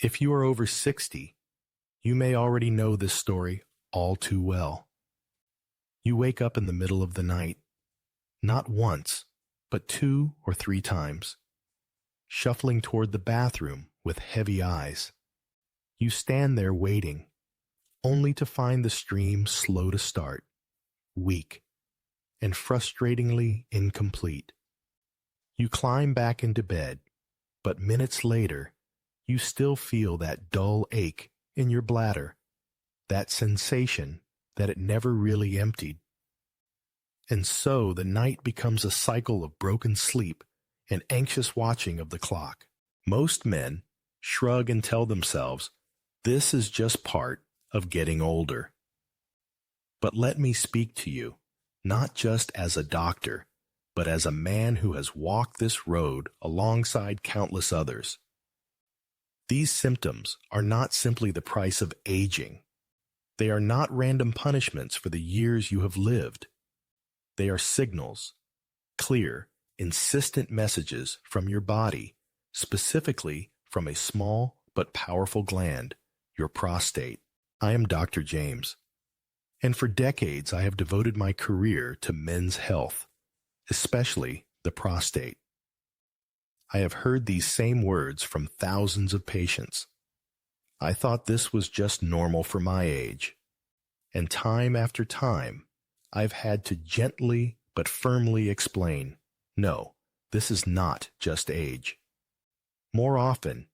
If you are over 60, you may already know this story all too well. You wake up in the middle of the night, not once, but 2 or 3 times, shuffling toward the bathroom with heavy eyes. You stand there waiting, only to find the stream slow to start, weak, and frustratingly incomplete. You climb back into bed, but minutes later, you still feel that dull ache in your bladder, that sensation that it never really emptied. And so the night becomes a cycle of broken sleep and anxious watching of the clock. Most men shrug and tell themselves, this is just part of getting older. But let me speak to you, not just as a doctor, but as a man who has walked this road alongside countless others. These symptoms are not simply the price of aging. They are not random punishments for the years you have lived. They are signals, clear, insistent messages from your body, specifically from a small but powerful gland, your prostate. I am Dr. James, and for decades I have devoted my career to men's health, especially the prostate. I have heard these same words from thousands of patients. I thought this was just normal for my age, and time after time, I've had to gently but firmly explain, no, this is not just age. More often,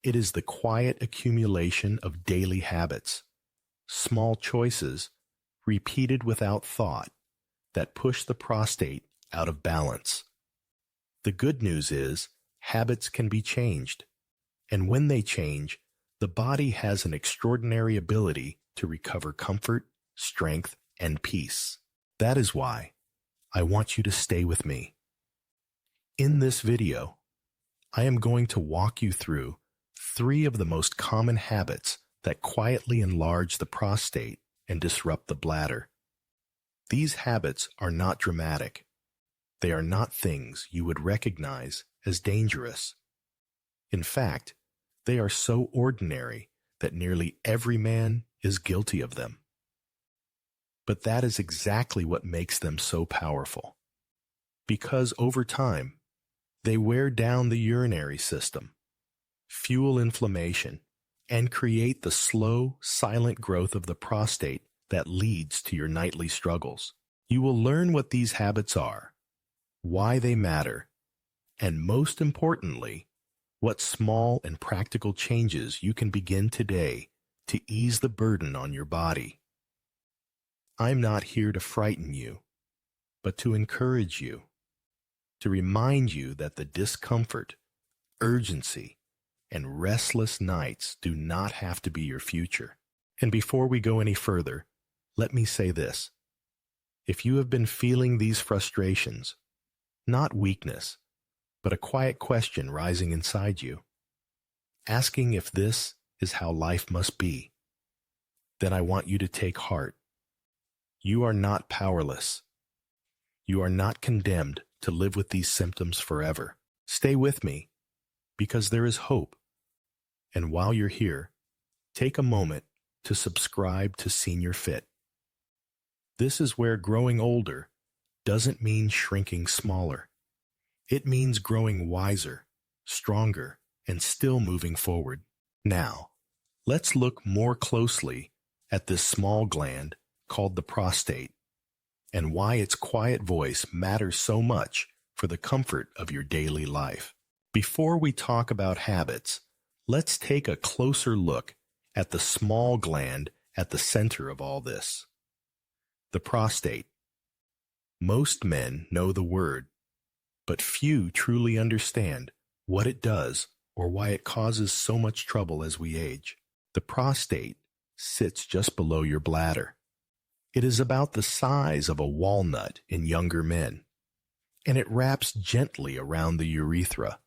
it is the quiet accumulation of daily habits, small choices, repeated without thought, that push the prostate out of balance. The good news is, habits can be changed, and when they change, the body has an extraordinary ability to recover comfort, strength, and peace. That is why I want you to stay with me. In this video, I am going to walk you through 3 of the most common habits that quietly enlarge the prostate and disrupt the bladder. These habits are not dramatic. They are not things you would recognize as dangerous. In fact, they are so ordinary that nearly every man is guilty of them. But that is exactly what makes them so powerful. Because over time, they wear down the urinary system, fuel inflammation, and create the slow, silent growth of the prostate that leads to your nightly struggles. You will learn what these habits are, why they matter, and most importantly, what small and practical changes you can begin today to ease the burden on your body. I'm not here to frighten you, but to encourage you, to remind you that the discomfort, urgency, and restless nights do not have to be your future. And before we go any further, let me say this. If you have been feeling these frustrations, not weakness, but a quiet question rising inside you, asking if this is how life must be, then I want you to take heart. You are not powerless. You are not condemned to live with these symptoms forever. Stay with me, because there is hope. And while you're here, take a moment to subscribe to Senior Fit. This is where growing older doesn't mean shrinking smaller. It means growing wiser, stronger, and still moving forward. Now, let's look more closely at this small gland called the prostate, and why its quiet voice matters so much for the comfort of your daily life. Before we talk about habits, let's take a closer look at the small gland at the center of all this. The prostate. Most men know the word, but few truly understand what it does or why it causes so much trouble as we age. The prostate sits just below your bladder. It is about the size of a walnut in younger men, and it wraps gently around the urethra,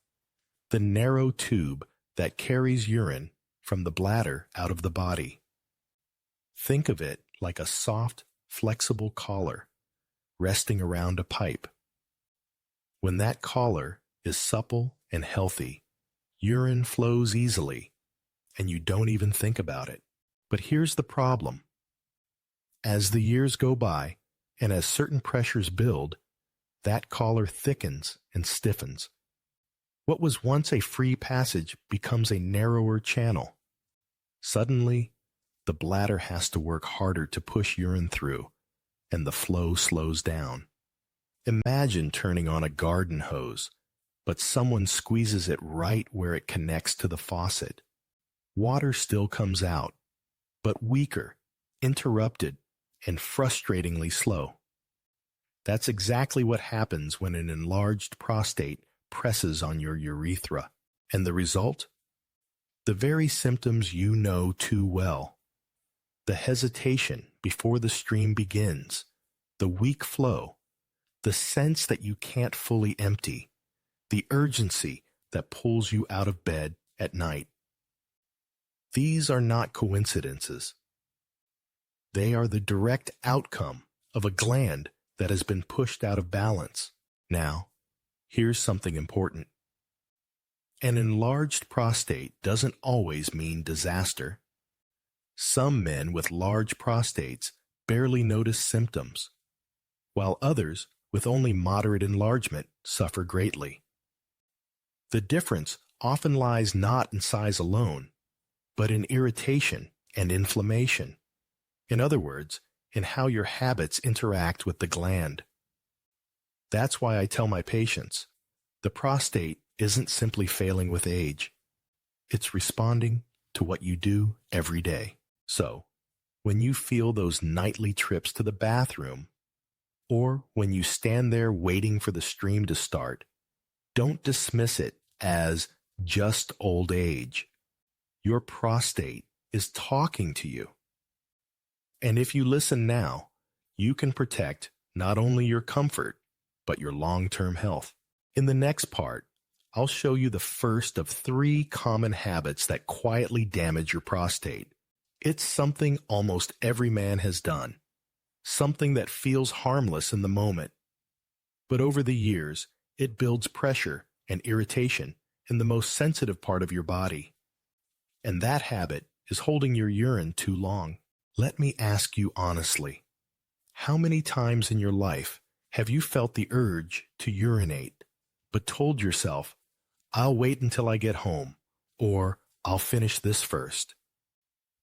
the narrow tube that carries urine from the bladder out of the body. Think of it like a soft, flexible collar resting around a pipe. When that collar is supple and healthy, urine flows easily, and you don't even think about it. But here's the problem. As the years go by, and as certain pressures build, that collar thickens and stiffens. What was once a free passage becomes a narrower channel. Suddenly, the bladder has to work harder to push urine through, and the flow slows down. Imagine turning on a garden hose, but someone squeezes it right where it connects to the faucet. Water still comes out, but weaker, interrupted, and frustratingly slow. That's exactly what happens when an enlarged prostate presses on your urethra. And the result? The very symptoms you know too well. The hesitation before the stream begins, the weak flow, the sense that you can't fully empty, the urgency that pulls you out of bed at night. These are not coincidences. They are the direct outcome of a gland that has been pushed out of balance. Now, here's something important. An enlarged prostate doesn't always mean disaster. Some men with large prostates barely notice symptoms, while others with only moderate enlargement suffer greatly. The difference often lies not in size alone, but in irritation and inflammation. In other words, in how your habits interact with the gland. That's why I tell my patients, the prostate isn't simply failing with age. It's responding to what you do every day. So, when you feel those nightly trips to the bathroom, or when you stand there waiting for the stream to start, don't dismiss it as just old age. Your prostate is talking to you. And if you listen now, you can protect not only your comfort, but your long-term health. In the next part, I'll show you the first of 3 common habits that quietly damage your prostate. It's something almost every man has done, something that feels harmless in the moment. But over the years, it builds pressure and irritation in the most sensitive part of your body. And that habit is holding your urine too long. Let me ask you honestly, how many times in your life have you felt the urge to urinate, but told yourself, I'll wait until I get home, or I'll finish this first?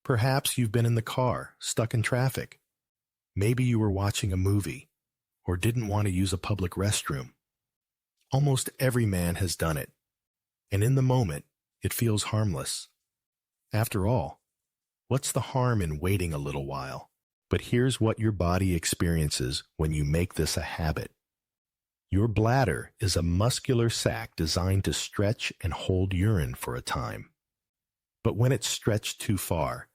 Perhaps you've been in the car, stuck in traffic. Maybe you were watching a movie, or didn't want to use a public restroom. Almost every man has done it, and in the moment, it feels harmless. After all, what's the harm in waiting a little while? But here's what your body experiences when you make this a habit. Your bladder is a muscular sac designed to stretch and hold urine for a time. But when it's stretched too far,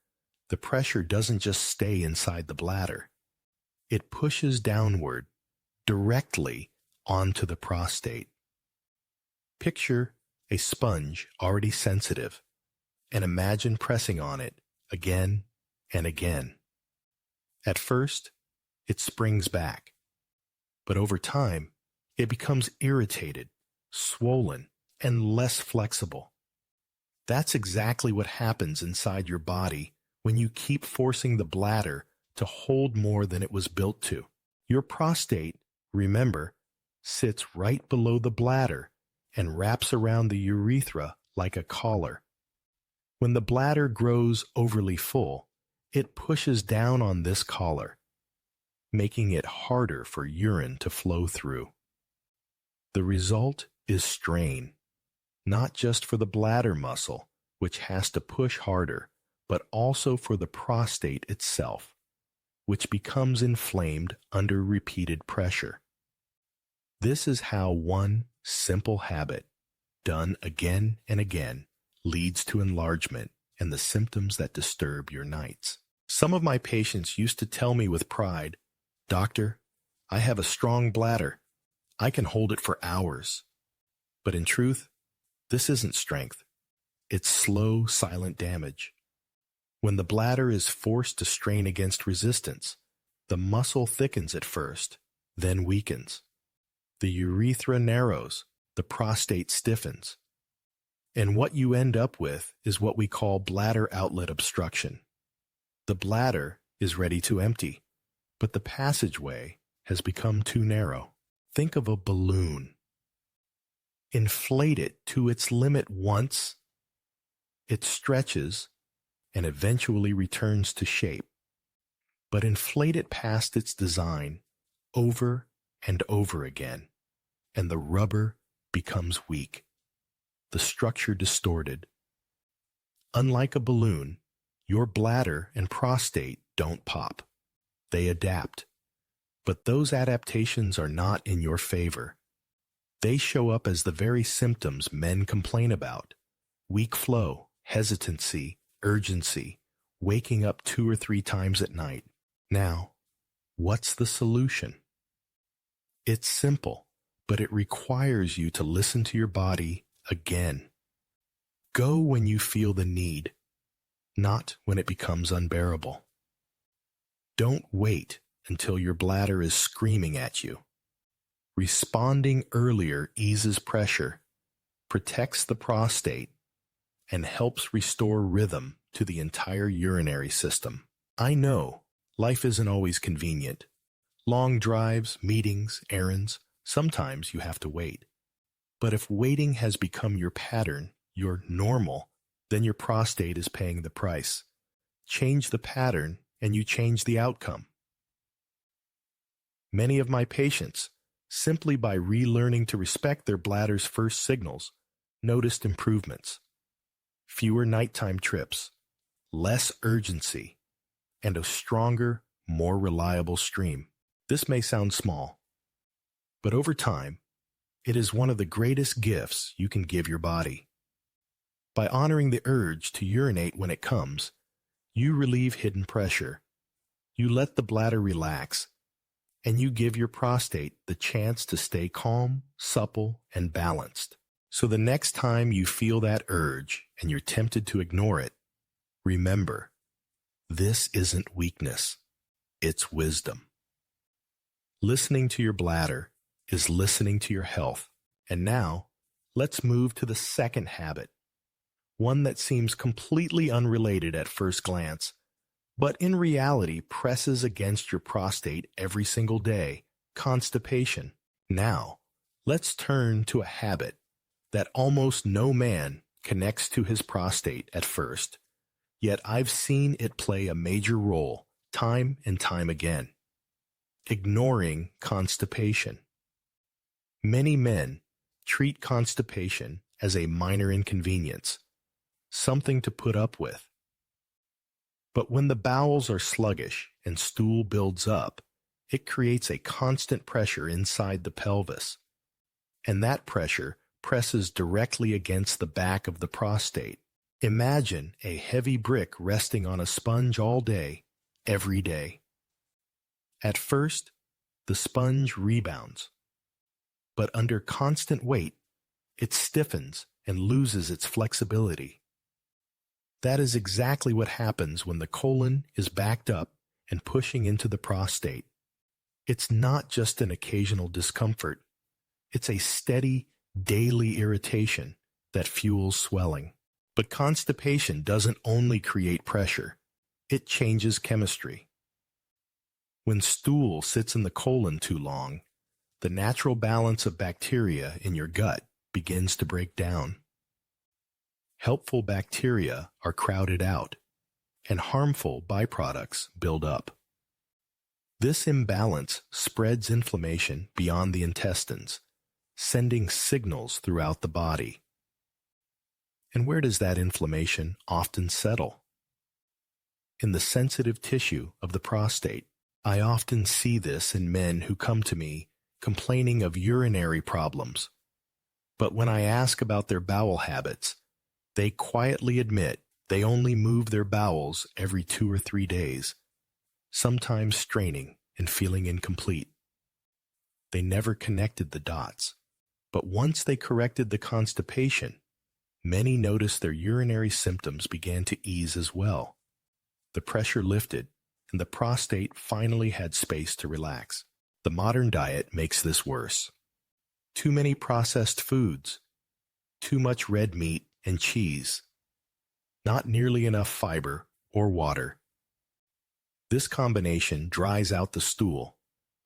the pressure doesn't just stay inside the bladder. It pushes downward, directly onto the prostate. Picture a sponge already sensitive, and imagine pressing on it again and again. At first, it springs back, but over time, it becomes irritated, swollen, and less flexible. That's exactly what happens inside your body when you keep forcing the bladder to hold more than it was built to. Your prostate, remember, sits right below the bladder and wraps around the urethra like a collar. When the bladder grows overly full, it pushes down on this collar, making it harder for urine to flow through. The result is strain, not just for the bladder muscle, which has to push harder, but also for the prostate itself, which becomes inflamed under repeated pressure. This is how one simple habit, done again and again, leads to enlargement and the symptoms that disturb your nights. Some of my patients used to tell me with pride, "Doctor, I have a strong bladder. I can hold it for hours." But in truth, this isn't strength. It's slow, silent damage. When the bladder is forced to strain against resistance, the muscle thickens at first, then weakens. The urethra narrows, the prostate stiffens. And what you end up with is what we call bladder outlet obstruction. The bladder is ready to empty, but the passageway has become too narrow. Think of a balloon. Inflate it to its limit once, it stretches and eventually returns to shape. But inflate it past its design over and over again, and the rubber becomes weak, the structure distorted. Unlike a balloon, your bladder and prostate don't pop. They adapt. But those adaptations are not in your favor. They show up as the very symptoms men complain about: weak flow, hesitancy, urgency, waking up 2 or 3 times at night. Now, what's the solution? It's simple, but it requires you to listen to your body again. Go when you feel the need, not when it becomes unbearable. Don't wait until your bladder is screaming at you. Responding earlier eases pressure, protects the prostate, and helps restore rhythm to the entire urinary system. I know life isn't always convenient. Long drives, meetings, errands, sometimes you have to wait. But if waiting has become your pattern, your normal, then your prostate is paying the price. Change the pattern and you change the outcome. Many of my patients, simply by relearning to respect their bladder's first signals, noticed improvements. Fewer nighttime trips, less urgency, and a stronger, more reliable stream. This may sound small, but over time, it is one of the greatest gifts you can give your body. By honoring the urge to urinate when it comes, you relieve hidden pressure. You let the bladder relax, and you give your prostate the chance to stay calm, supple, and balanced. So the next time you feel that urge and you're tempted to ignore it, remember, this isn't weakness, it's wisdom. Listening to your bladder is listening to your health. And now, let's move to the second habit, one that seems completely unrelated at first glance, but in reality presses against your prostate every single day: constipation. Now, let's turn to a habit that almost no man connects to his prostate at first, yet I've seen it play a major role time and time again: ignoring constipation. Many men treat constipation as a minor inconvenience, something to put up with. But when the bowels are sluggish and stool builds up, it creates a constant pressure inside the pelvis, and that pressure presses directly against the back of the prostate. Imagine a heavy brick resting on a sponge all day, every day. At first, the sponge rebounds, but under constant weight, it stiffens and loses its flexibility. That is exactly what happens when the colon is backed up and pushing into the prostate. It's not just an occasional discomfort. It's a steady, daily irritation that fuels swelling. But constipation doesn't only create pressure, it changes chemistry. When stool sits in the colon too long, the natural balance of bacteria in your gut begins to break down. Helpful bacteria are crowded out, and harmful byproducts build up. This imbalance spreads inflammation beyond the intestines, sending signals throughout the body. And where does that inflammation often settle? In the sensitive tissue of the prostate. I often see this in men who come to me complaining of urinary problems. But when I ask about their bowel habits, they quietly admit they only move their bowels every 2 or 3 days, sometimes straining and feeling incomplete. They never connected the dots. But once they corrected the constipation, many noticed their urinary symptoms began to ease as well. The pressure lifted, and the prostate finally had space to relax. The modern diet makes this worse. Too many processed foods, too much red meat, and cheese. Not nearly enough fiber or water. This combination dries out the stool,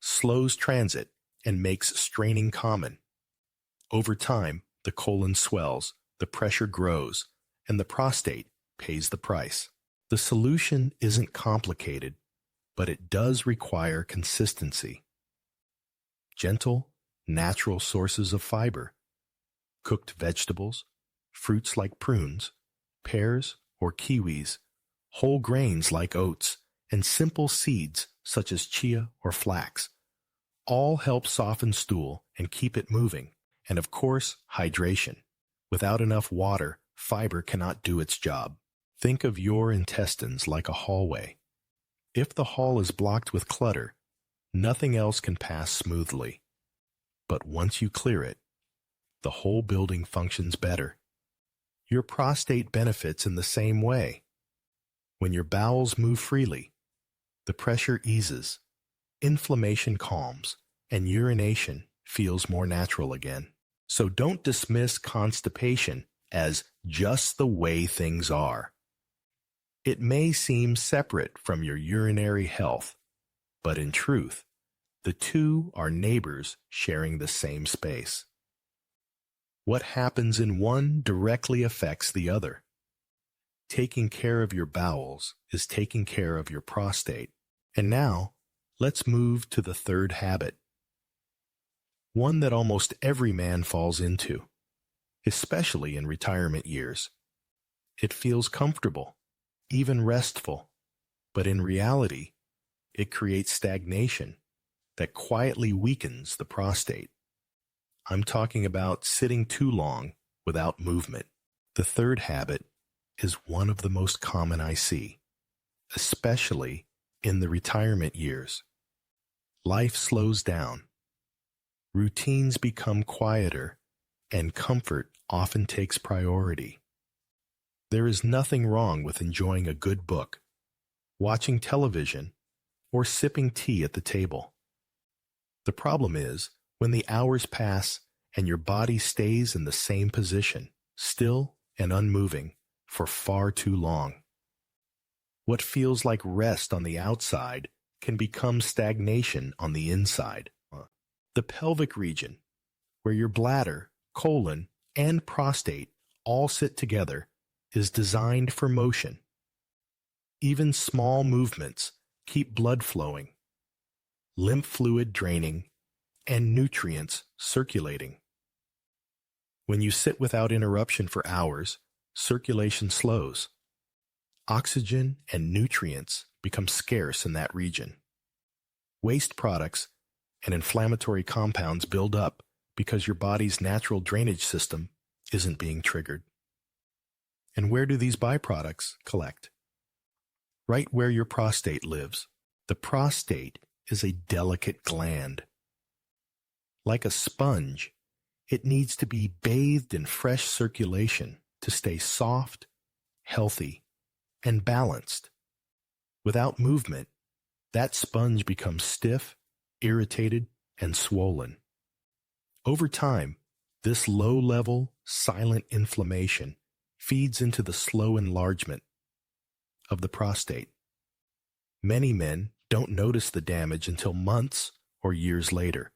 slows transit, and makes straining common. Over time, the colon swells, the pressure grows, and the prostate pays the price. The solution isn't complicated, but it does require consistency. Gentle, natural sources of fiber, cooked vegetables, fruits like prunes, pears or kiwis, whole grains like oats, and simple seeds such as chia or flax, all help soften stool and keep it moving. And of course, hydration. Without enough water, fiber cannot do its job. Think of your intestines like a hallway. If the hall is blocked with clutter, nothing else can pass smoothly. But once you clear it, the whole building functions better. Your prostate benefits in the same way. When your bowels move freely, the pressure eases, inflammation calms, and urination feels more natural again. So don't dismiss constipation as just the way things are. It may seem separate from your urinary health, but in truth, the two are neighbors sharing the same space. What happens in one directly affects the other. Taking care of your bowels is taking care of your prostate. And now, let's move to the third habit. One that almost every man falls into, especially in retirement years. It feels comfortable, even restful, but in reality, it creates stagnation that quietly weakens the prostate. I'm talking about sitting too long without movement. The third habit is one of the most common I see, especially in the retirement years. Life slows down. Routines become quieter, and comfort often takes priority. There is nothing wrong with enjoying a good book, watching television, or sipping tea at the table. The problem is when the hours pass and your body stays in the same position, still and unmoving, for far too long. What feels like rest on the outside can become stagnation on the inside. The pelvic region, where your bladder, colon, and prostate all sit together, is designed for motion. Even small movements keep blood flowing, lymph fluid draining, and nutrients circulating. When you sit without interruption for hours, circulation slows. Oxygen and nutrients become scarce in that region. Waste products and inflammatory compounds build up because your body's natural drainage system isn't being triggered. And where do these byproducts collect? Right where your prostate lives. The prostate is a delicate gland. Like a sponge, it needs to be bathed in fresh circulation to stay soft, healthy, and balanced. Without movement, that sponge becomes stiff, irritated, and swollen. Over time, this low-level, silent inflammation feeds into the slow enlargement of the prostate. Many men don't notice the damage until months or years later,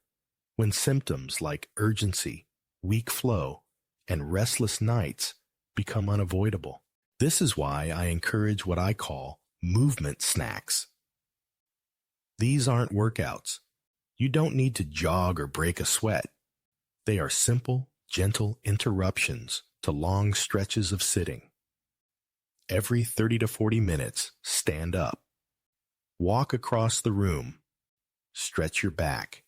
when symptoms like urgency, weak flow, and restless nights become unavoidable. This is why I encourage what I call movement snacks. These aren't workouts. You don't need to jog or break a sweat. They are simple, gentle interruptions to long stretches of sitting. Every 30 to 40 minutes, stand up. Walk across the room. Stretch your back.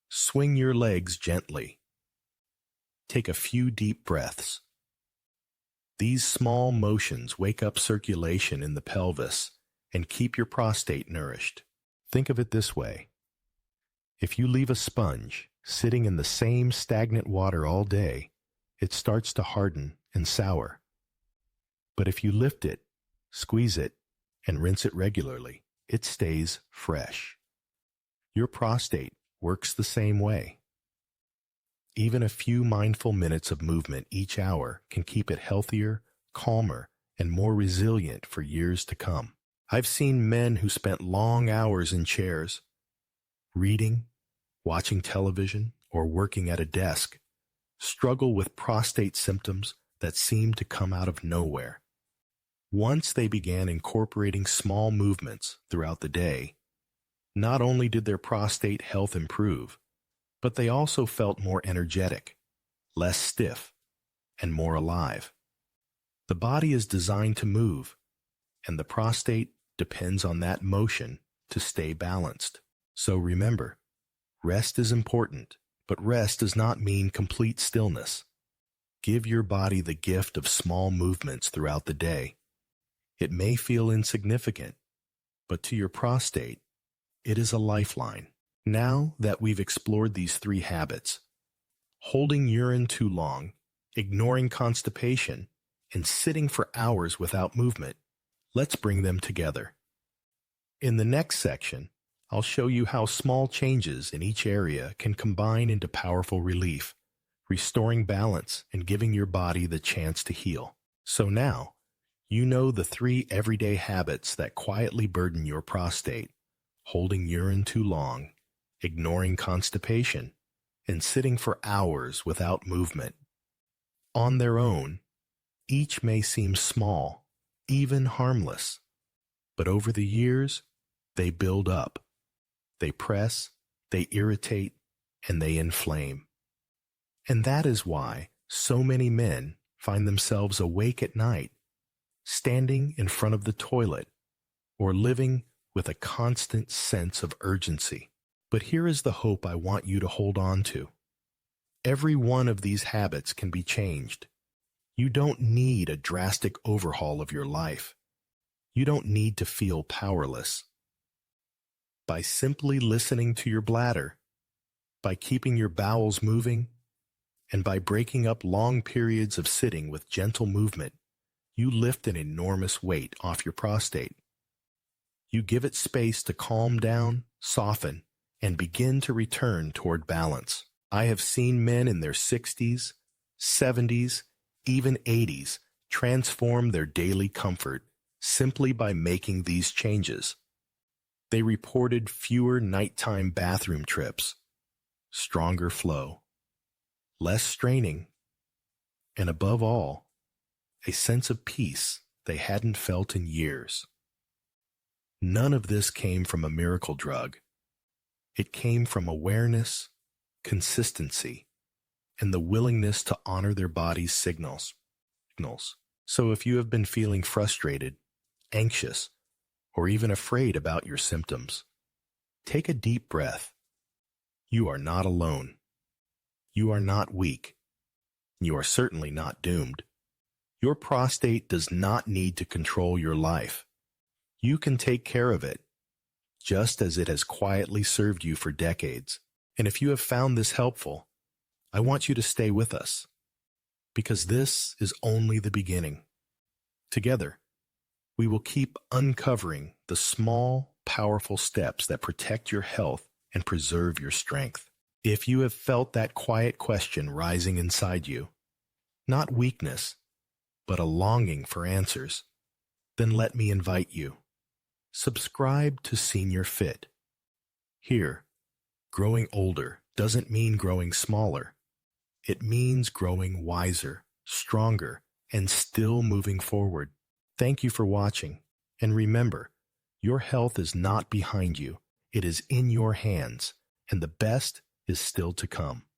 Swing your legs gently. Take a few deep breaths. These small motions wake up circulation in the pelvis and keep your prostate nourished. Think of it this way. If you leave a sponge sitting in the same stagnant water all day, it starts to harden and sour. But if you lift it, squeeze it, and rinse it regularly, it stays fresh. Your prostate works the same way. Even a few mindful minutes of movement each hour can keep it healthier, calmer, and more resilient for years to come. I've seen men who spent long hours in chairs, reading, watching television, or working at a desk, struggle with prostate symptoms that seemed to come out of nowhere. Once they began incorporating small movements throughout the day, not only did their prostate health improve, but they also felt more energetic, less stiff, and more alive. The body is designed to move, and the prostate depends on that motion to stay balanced. So remember, rest is important, but rest does not mean complete stillness. Give your body the gift of small movements throughout the day. It may feel insignificant, but to your prostate, it is a lifeline. Now that we've explored these 3 habits, holding urine too long, ignoring constipation, and sitting for hours without movement, let's bring them together. In the next section, I'll show you how small changes in each area can combine into powerful relief, restoring balance and giving your body the chance to heal. So now, you know the 3 everyday habits that quietly burden your prostate: holding urine too long, ignoring constipation, and sitting for hours without movement. On their own, each may seem small, even harmless, but over the years, they build up. They press, they irritate, and they inflame. And that is why so many men find themselves awake at night, standing in front of the toilet, or living with a constant sense of urgency. But here is the hope I want you to hold on to. Every one of these habits can be changed. You don't need a drastic overhaul of your life. You don't need to feel powerless. By simply listening to your bladder, by keeping your bowels moving, and by breaking up long periods of sitting with gentle movement, you lift an enormous weight off your prostate. You give it space to calm down, soften, and begin to return toward balance. I have seen men in their 60s, 70s, even 80s transform their daily comfort simply by making these changes. They reported fewer nighttime bathroom trips, stronger flow, less straining, and above all, a sense of peace they hadn't felt in years. None of this came from a miracle drug. It came from awareness, consistency, and the willingness to honor their body's signals. So if you have been feeling frustrated, anxious, or even afraid about your symptoms, take a deep breath. You are not alone. You are not weak. You are certainly not doomed. Your prostate does not need to control your life. You can take care of it, just as it has quietly served you for decades. And if you have found this helpful, I want you to stay with us, because this is only the beginning. Together, we will keep uncovering the small, powerful steps that protect your health and preserve your strength. If you have felt that quiet question rising inside you, not weakness, but a longing for answers, then let me invite you. Subscribe to Senior Fit. Here, growing older doesn't mean growing smaller. It means growing wiser, stronger, and still moving forward. Thank you for watching, and remember, your health is not behind you. It is in your hands, and the best is still to come.